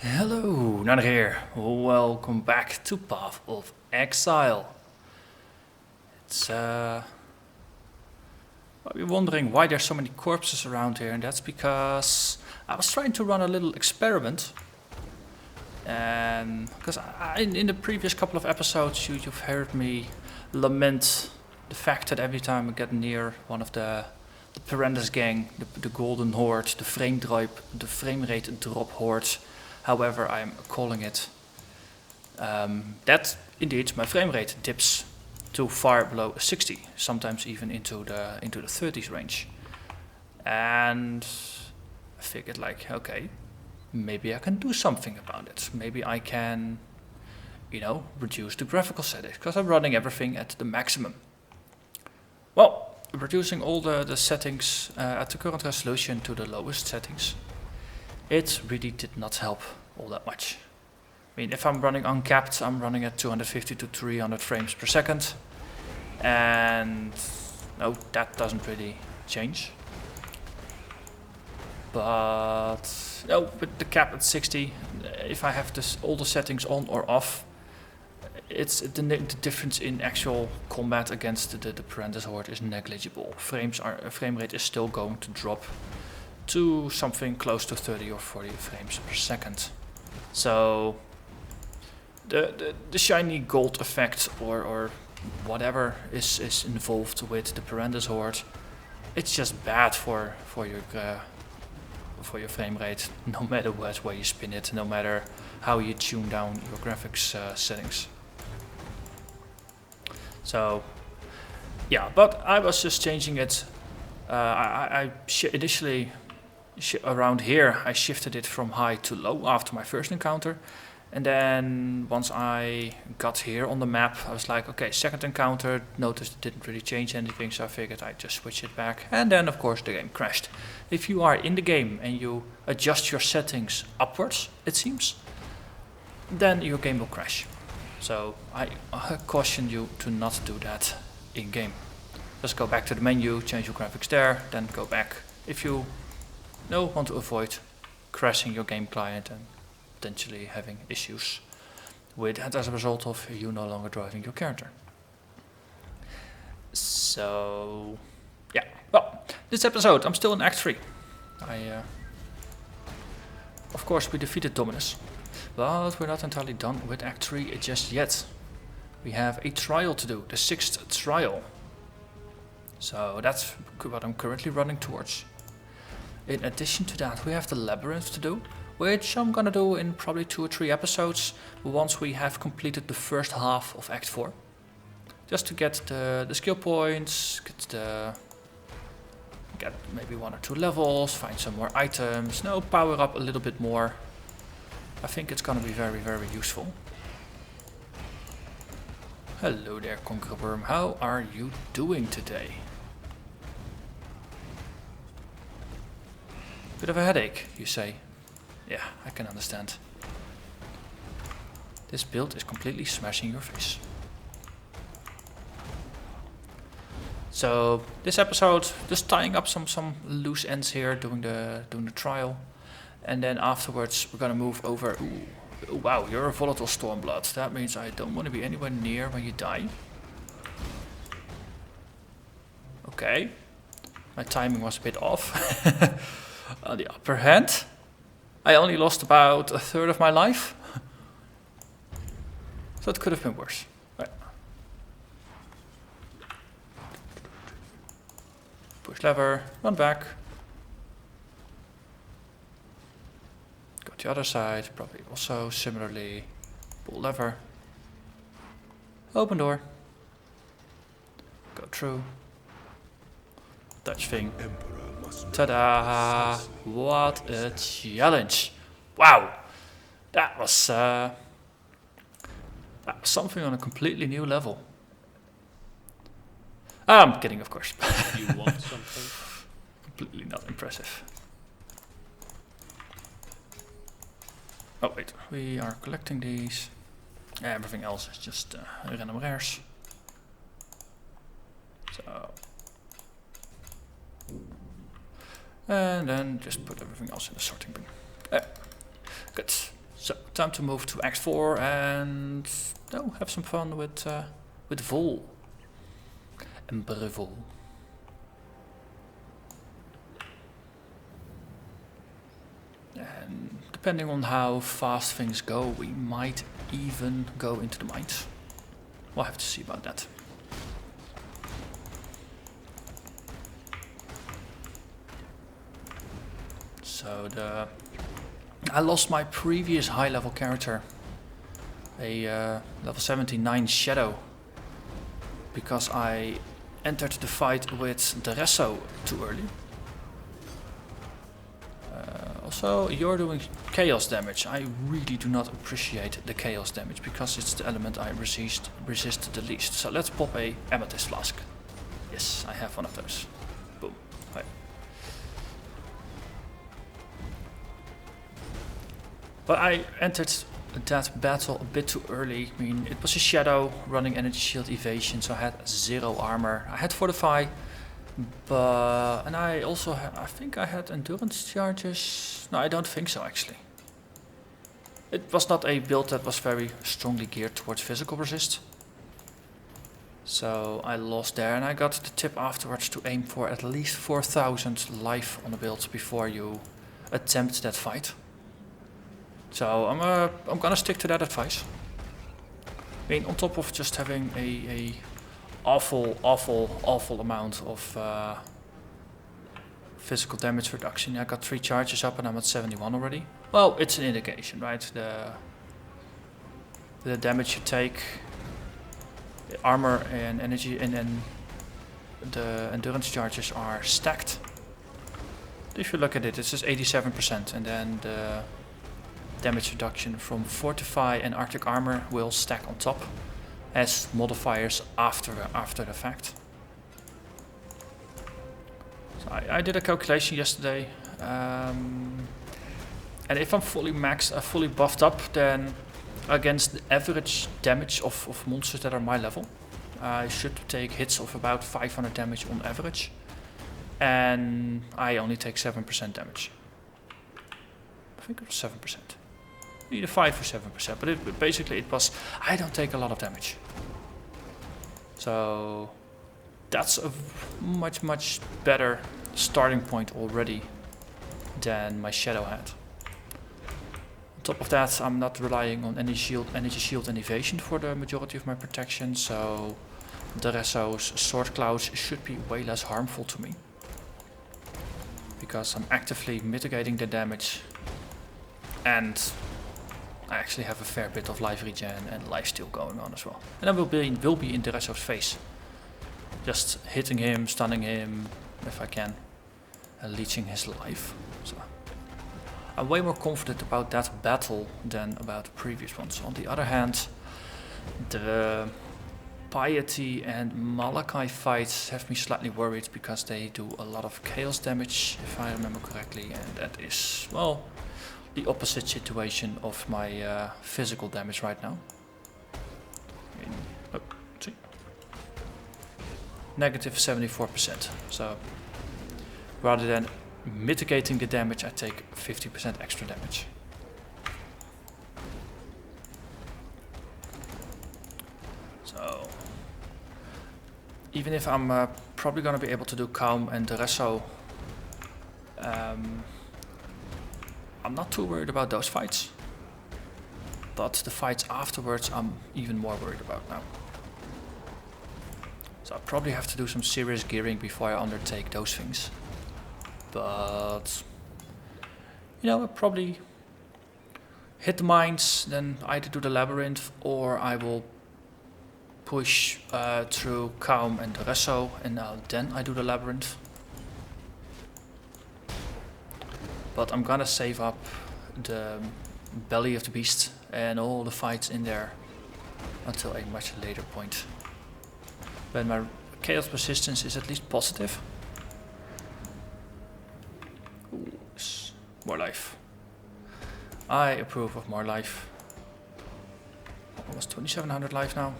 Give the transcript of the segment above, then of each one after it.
Hello, Narnach here. Welcome back to Path of Exile. It's might be wondering why there's so many corpses around here, and that's because I was trying to run a little experiment. And because in the previous couple of episodes, you've heard me lament the fact that every time I get near one of the Perandus gang, the Golden Horde, the frame rate drop horde, however I'm calling it, that indeed my frame rate dips to far below 60, sometimes even into the 30s range. And I figured, like, okay, maybe I can do something about it. Maybe I can, reduce the graphical settings, because I'm running everything at the maximum. Well, reducing all the settings at the current resolution to the lowest settings, it really did not help all that much. I mean, if I'm running uncapped, I'm running at 250 to 300 frames per second. And no, that doesn't really change. But no, with the cap at 60, if I have all the settings on or off, it's the difference in actual combat against the Perandus Horde is negligible. Frame rate is still going to drop to something close to 30 or 40 frames per second. So the shiny gold effect or whatever is involved with the Perandus Horde, it's just bad for your frame rate, no matter what way you spin it, no matter how you tune down your graphics settings. So yeah, but I was just changing it. Initially around here I shifted it from high to low after my first encounter, and then once I got here on the map I was like, okay, second encounter, noticed it didn't really change anything, so I figured I'd just switch it back, and then of course the game crashed. If you are in the game and you adjust your settings upwards, it seems, then your game will crash. So I caution you to not do that in game. Just go back to the menu, change your graphics there, then go back if you want to avoid crashing your game client and potentially having issues with it as a result of you no longer driving your character. So yeah, well, this episode I'm still in Act 3. Of course we defeated Dominus, but we're not entirely done with Act 3 just yet. We have a trial to do, the 6th trial. So that's what I'm currently running towards. In addition to that, we have the labyrinth to do, which I'm gonna do in probably 2 or 3 episodes once we have completed the first half of Act 4. Just to get the skill points, get maybe 1 or 2 levels, find some more items, power up a little bit more. I think it's gonna be very, very useful. Hello there, Conqueror Worm. How are you doing today? Bit of a headache, you say? Yeah, I can understand. This build is completely smashing your face. So this episode, just tying up some loose ends here, doing the trial, and then afterwards we're gonna move over. Ooh, wow, you're a volatile Stormblood. That means I don't want to be anywhere near when you die. Okay, my timing was a bit off. On the upper hand, I only lost about a third of my life, so it could have been worse. Right. Push lever, run back. Go to the other side, probably also similarly. Pull lever. Open door. Go through. Touch thing. Ta-da! What a challenge! Wow! That was something on a completely new level. I'm kidding, of course. You want something? Completely not impressive. Oh wait, we are collecting these. Everything else is just random rares. So, and then just put everything else in the sorting bin. Good. time to move to Act 4 and have some fun with Vol and Brevol. And depending on how fast things go, we might even go into the mines. We'll have to see about that. So I lost my previous high level character, a level 79 Shadow, because I entered the fight with Deresso too early. Also, you're doing chaos damage. I really do not appreciate the chaos damage because it's the element I resist the least. So let's pop a amethyst flask. Yes, I have one of those. Boom. Right. But I entered that battle a bit too early. I mean, it was a Shadow running energy shield evasion, so I had 0 armor. I had fortify. And I also I think I had endurance charges. No, I don't think so actually. It was not a build that was very strongly geared towards physical resist. So I lost there, and I got the tip afterwards to aim for at least 4000 life on the build before you attempt that fight. So I'm gonna stick to that advice. I mean, on top of just having a awful amount of physical damage reduction. I got 3 charges up and I'm at 71 already. Well, it's an indication, right? The damage you take, the armor and energy, and then the endurance charges are stacked. If you look at it, this is 87%, and then the damage reduction from fortify and arctic armor will stack on top as modifiers after the fact. So I did a calculation yesterday, and if I'm fully maxed, fully buffed up, then against the average damage of monsters that are my level, I should take hits of about 500 damage on average, and I only take 7% damage. I think it was 7%. Either 5 or 7%, but basically it was, I don't take a lot of damage. So that's a much better starting point already than my Shadow had. On top of that, I'm not relying on any energy shield and evasion for the majority of my protection, so Deresso's sword clouds should be way less harmful to me, because I'm actively mitigating the damage, and I actually have a fair bit of life regen and lifesteal going on as well. And I will be in Deresso's face, just hitting him, stunning him if I can, and leeching his life. So I'm way more confident about that battle than about the previous ones. On the other hand, the Piety and Malachi fights have me slightly worried because they do a lot of chaos damage, if I remember correctly, and that is, well, the opposite situation of my physical damage right now. See? Negative 74%. So rather than mitigating the damage, I take 50% extra damage. So even if I'm probably going to be able to do Calm and Deresso, I'm not too worried about those fights, but the fights afterwards I'm even more worried about now. So I probably have to do some serious gearing before I undertake those things. But, you know, I'll probably hit the mines, then either do the labyrinth, or I will push through Calm and Deresso, and then I do the labyrinth. But I'm gonna save up the belly of the beast and all the fights in there until a much later point, when my chaos resistance is at least positive. Ooh, more life. I approve of more life. Almost 2700 life now.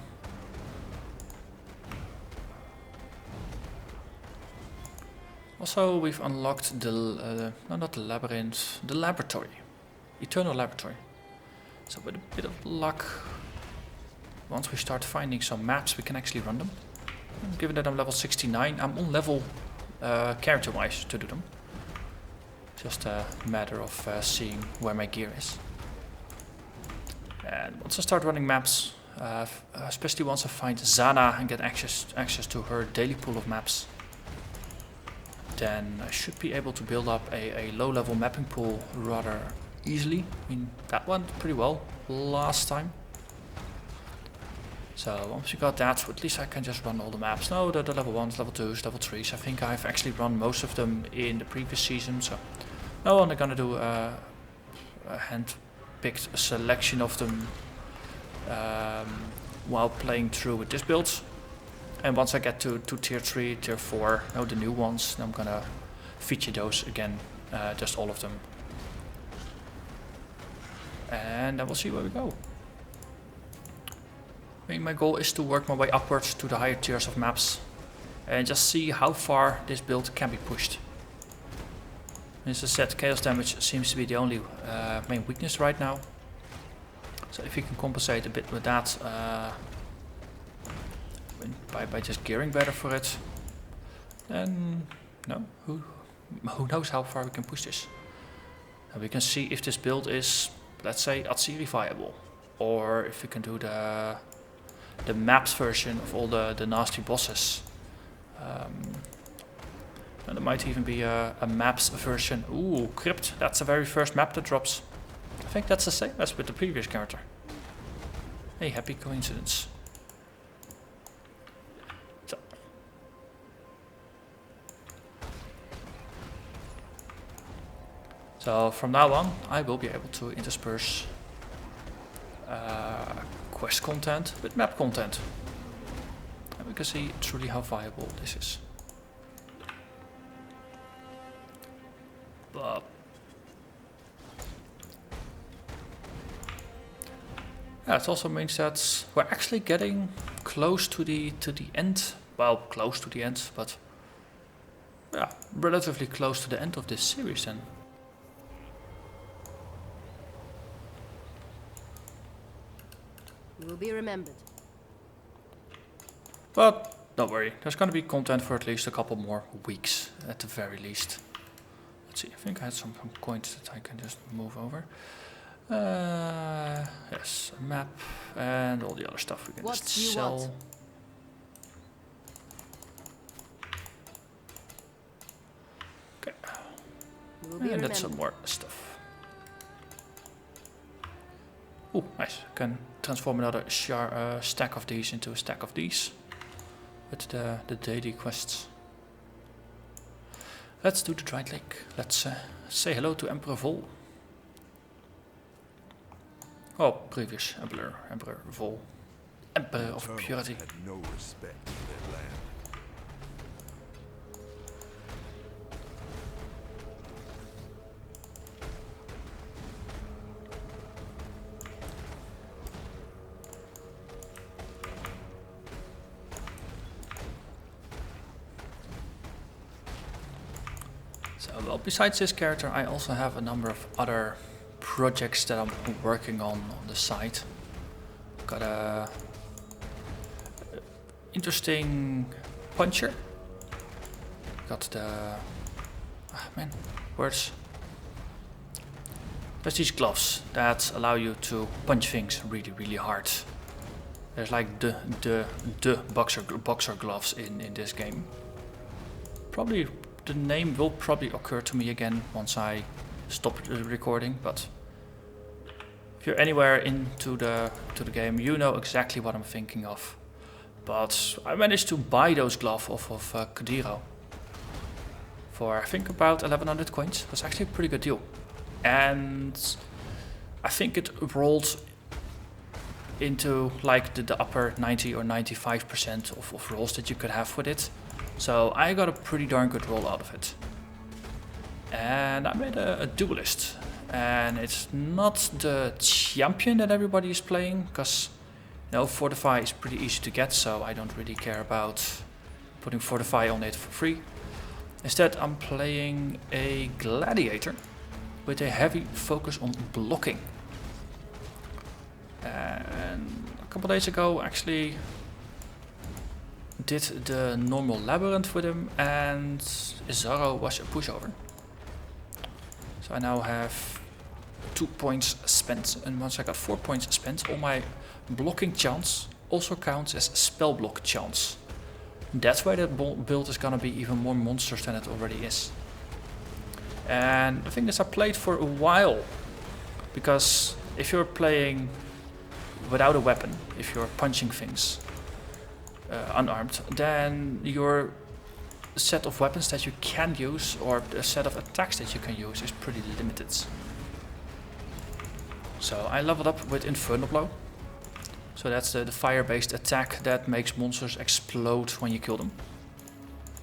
Also, we've unlocked the, no, not the labyrinth, the laboratory. Eternal laboratory. So with a bit of luck, once we start finding some maps, we can actually run them. Given that I'm level 69, I'm on level character-wise to do them. Just a matter of seeing where my gear is. And once I start running maps, especially once I find Zana and get access to her daily pool of maps, then I should be able to build up a low-level mapping pool rather easily. I mean, that went pretty well last time. So once we got that, at least I can just run all the maps. No, the level 1s, level 2s, level 3s. I think I've actually run most of them in the previous season. So now I'm gonna do a hand-picked selection of them while playing through with this build. And once I get to tier 3, tier 4, the new ones, then I'm gonna feature those again, just all of them. And then we'll see where we go. I mean, my goal is to work my way upwards to the higher tiers of maps and just see how far this build can be pushed. As I said, chaos damage seems to be the only main weakness right now. So if you can compensate a bit with that by just gearing better for it, then who knows how far we can push this. And we can see if this build is, let's say, Atziri viable, or if we can do the maps version of all the nasty bosses. And there might even be a maps version. Ooh, Crypt, that's the very first map that drops. I think that's the same as with the previous character. Hey, happy coincidence. So from now on, I will be able to intersperse quest content with map content. And we can see truly how viable this is. But yeah, it also means that we're actually getting close to the end. Well, close to the end, but yeah, relatively close to the end of this series then. You will be remembered. But don't worry, there's gonna be content for at least a couple more weeks at the very least. Let's see, I think I had some coins that I can just move over. Yes, a map and all the other stuff we can just sell. Okay, and that's some more stuff. Oh, nice. I can transform another stack of these into a stack of these with the daily quests. Let's do the Dried Lake. Let's say hello to Emperor Vol. Oh, previous Emperor Vol. Emperor of Purity. Had no respect for their land. Well, besides this character, I also have a number of other projects that I'm working on the side. Got a interesting puncher. Got the words. There's these gloves that allow you to punch things really, really hard. There's like the boxer gloves in this game. Probably. The name will probably occur to me again once I stop recording, but if you're anywhere into the game, you know exactly what I'm thinking of. But I managed to buy those gloves off of Kadiro for I think about 1100 coins. It was actually a pretty good deal, and I think it rolled into like the upper 90 or 95% of rolls that you could have with it. So I got a pretty darn good roll out of it. And I made a duelist. And it's not the champion that everybody is playing, because Fortify is pretty easy to get, so I don't really care about putting Fortify on it for free. Instead, I'm playing a gladiator with a heavy focus on blocking. And a couple days ago actually did the normal labyrinth with him, and Izaro was a pushover. So I now have 2 points spent, and once I got 4 points spent, all my blocking chance also counts as spell block chance. That's why that build is gonna be even more monsters than it already is. And the thing is, I played for a while, because if you're playing without a weapon, if you're punching things unarmed, then your set of weapons that you can use, or the set of attacks that you can use, is pretty limited. So I leveled up with Infernal Blow. So that's the fire-based attack that makes monsters explode when you kill them.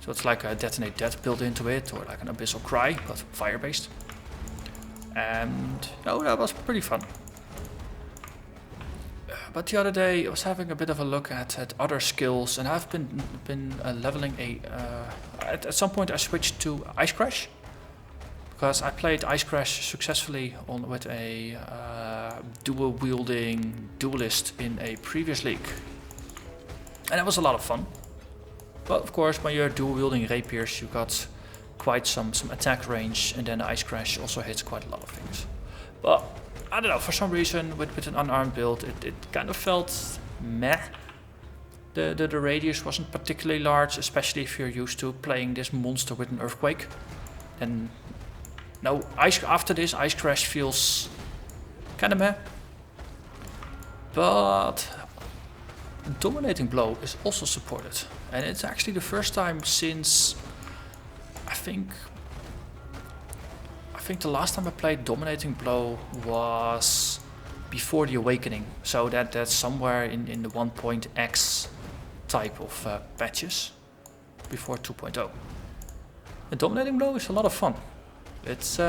So it's like a Detonate Death built into it, or like an Abyssal Cry, but fire-based. And oh, that was pretty fun. But the other day I was having a bit of a look at other skills, and I've been leveling at some point I switched to Ice Crash, because I played Ice Crash successfully with a dual wielding duelist in a previous league, and it was a lot of fun. But of course, when you're dual wielding rapiers, you got quite some attack range, and then the Ice Crash also hits quite a lot of things. But I don't know, for some reason with an unarmed build it kind of felt meh. The radius wasn't particularly large, especially if you're used to playing this monster with an Earthquake. And no, after this Ice Crash feels kinda meh. But Dominating Blow is also supported, and it's actually the first time since I think the last time I played Dominating Blow was before the Awakening, so that's somewhere in the 1.x type of patches, before 2.0. The Dominating Blow is a lot of fun. It's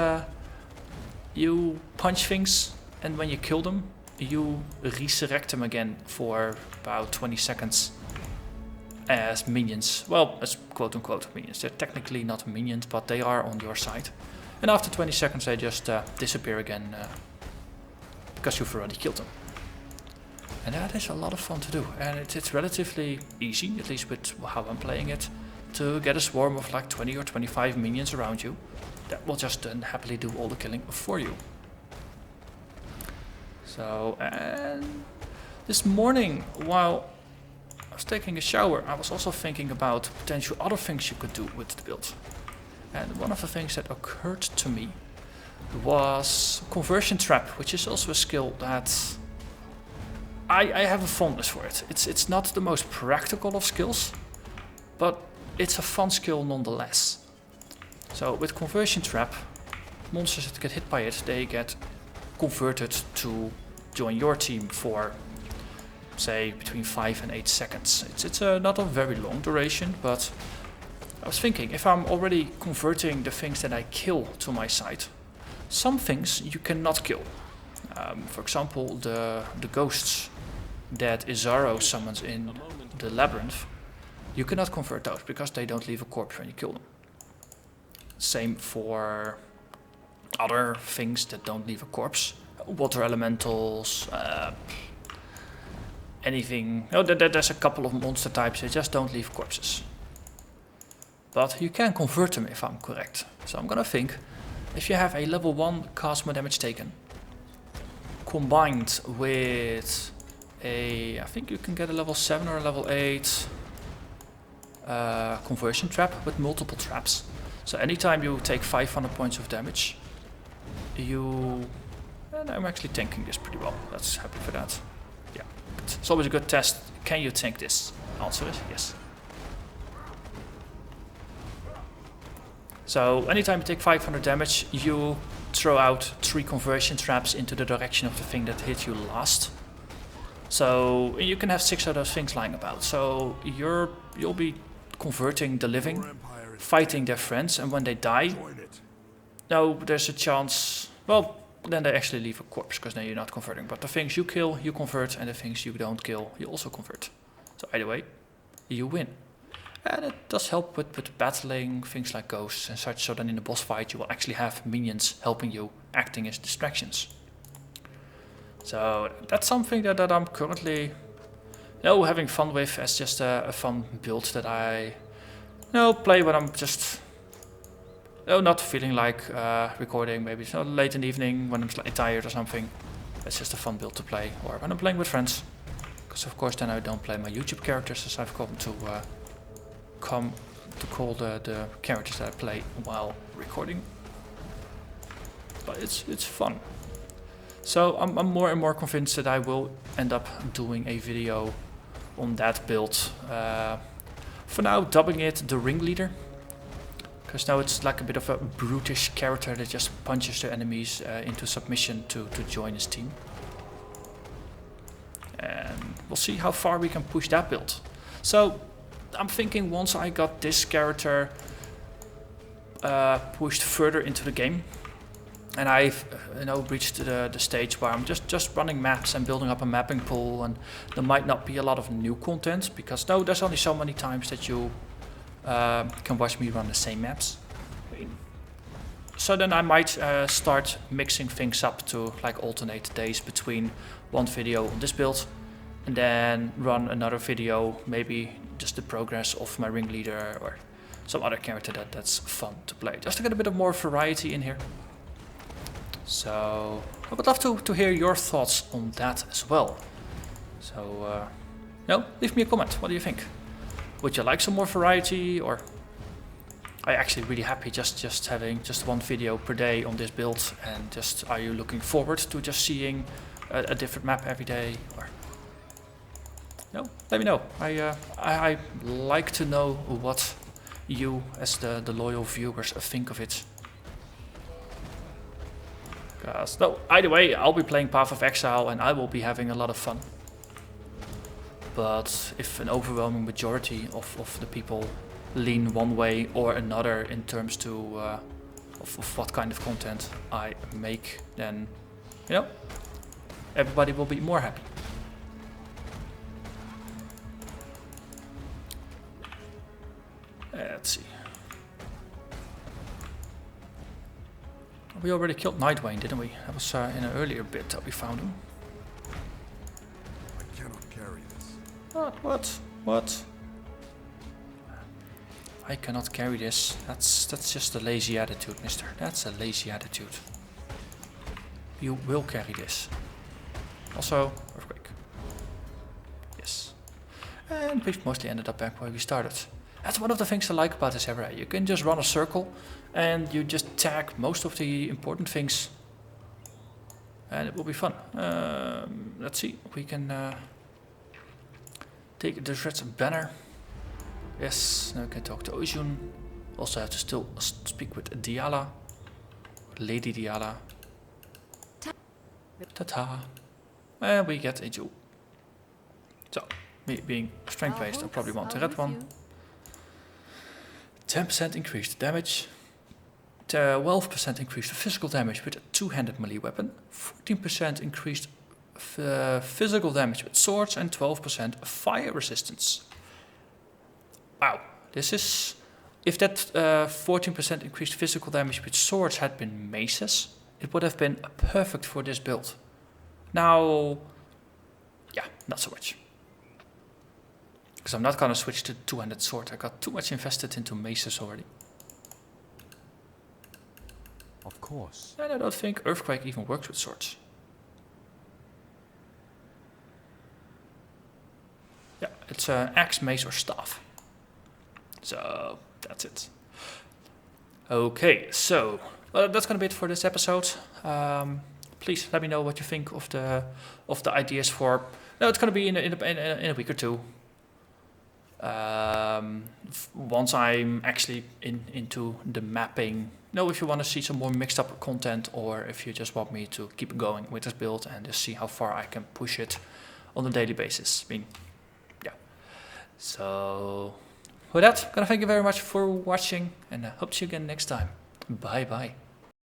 you punch things, and when you kill them, you resurrect them again for about 20 seconds as minions. Well, as quote-unquote minions. They're technically not minions, but they are on your side. And after 20 seconds they just disappear again, because you've already killed them. And that is a lot of fun to do. And it's relatively easy, at least with how I'm playing it, to get a swarm of like 20 or 25 minions around you that will just then happily do all the killing for you. So, and this morning, while I was taking a shower, I was also thinking about potential other things you could do with the build. And one of the things that occurred to me was Conversion Trap, which is also a skill that I have a fondness for it. It's not the most practical of skills, but it's a fun skill nonetheless. So with Conversion Trap, monsters that get hit by it, they get converted to join your team for, say, between 5 and 8 seconds. It's not a very long duration, but I was thinking, if I'm already converting the things that I kill to my side, some things you cannot kill. For example, the ghosts that Izaro summons in the labyrinth, you cannot convert those because they don't leave a corpse when you kill them. Same for other things that don't leave a corpse. Water elementals, anything. Oh, there's a couple of monster types that just don't leave corpses. But you can convert them if I'm correct. So I'm gonna think, if you have a level 1 cast more damage taken, combined with I think you can get a level 7 or a level 8 conversion trap with multiple traps. So anytime you take 500 points of damage, and I'm actually tanking this pretty well. That's happy for that. Yeah, it's always a good test. Can you tank this? Answer is yes. So anytime you take 500 damage, you throw out 3 conversion traps into the direction of the thing that hit you last. So you can have 6 of those things lying about. So you'll be converting the living, fighting their friends, and when they die, no, there's a chance. Well, then they actually leave a corpse because then you're not converting. But the things you kill, you convert, and the things you don't kill, you also convert. So either way, you win. And it does help with battling things like ghosts and such, so then in the boss fight you will actually have minions helping you, acting as distractions. So that's something that I'm currently having fun with as just a fun build that I play when I'm just not feeling like recording. Maybe it's not late in the evening when I'm slightly tired or something. It's just a fun build to play, or when I'm playing with friends. Because of course then I don't play my YouTube characters, as I've come to call the characters that I play while recording. But it's fun. So I'm more and more convinced that I will end up doing a video on that build. For now, dubbing it the Ringleader. Because now it's like a bit of a brutish character that just punches the enemies into submission to join his team. And we'll see how far we can push that build. So I'm thinking once I got this character pushed further into the game, and I've reached the stage where I'm just running maps and building up a mapping pool, and there might not be a lot of new content because there's only so many times that you can watch me run the same maps. So then I might start mixing things up to like alternate days between one video on this build and then run another video, maybe just the progress of my Ringleader or some other character that's fun to play, just to get a bit of more variety in here. So I would love to hear your thoughts on that as well. So leave me a comment. What do you think? Would you like some more variety, or are you actually really happy just having just one video per day on this build, and just are you looking forward to just seeing a different map every day? Or let me know. I like to know what you as the loyal viewers think of it. Either way, I'll be playing Path of Exile and I will be having a lot of fun. But if an overwhelming majority of the people lean one way or another in terms to of what kind of content I make, then everybody will be more happy. Let's see. We already killed Nightwing, didn't we? That was in an earlier bit that we found him. I cannot carry this. What? I cannot carry this. That's just a lazy attitude, mister. That's a lazy attitude. You will carry this. Also, Earthquake. Yes. And we've mostly ended up back where we started. That's one of the things I like about this area. You can just run a circle and you just tag most of the important things. And it will be fun. Let's see. We can take the Dread's banner. Yes, now we can talk to Ojun. Also have to still speak with Diala. Lady Diala. Ta-ta. And we get a jewel. So, me being strength based, I probably want the red one. 10% increased damage, 12% increased physical damage with a two-handed melee weapon, 14% increased physical damage with swords, and 12% fire resistance. Wow, this is... If that 14% increased physical damage with swords had been maces, it would have been perfect for this build. Now, yeah, not so much. Because I'm not gonna switch to two-handed sword. I got too much invested into maces already. Of course. And I don't think Earthquake even works with swords. Yeah, it's axe, mace, or staff. So that's it. Okay, so that's gonna be it for this episode. Please let me know what you think of the ideas for. No, it's gonna be in a week or two. Once I'm actually into the mapping. If you want to see some more mixed up content, or if you just want me to keep going with this build and just see how far I can push it on a daily basis. Yeah. So with that, I'm gonna thank you very much for watching, and I hope to see you again next time. Bye bye.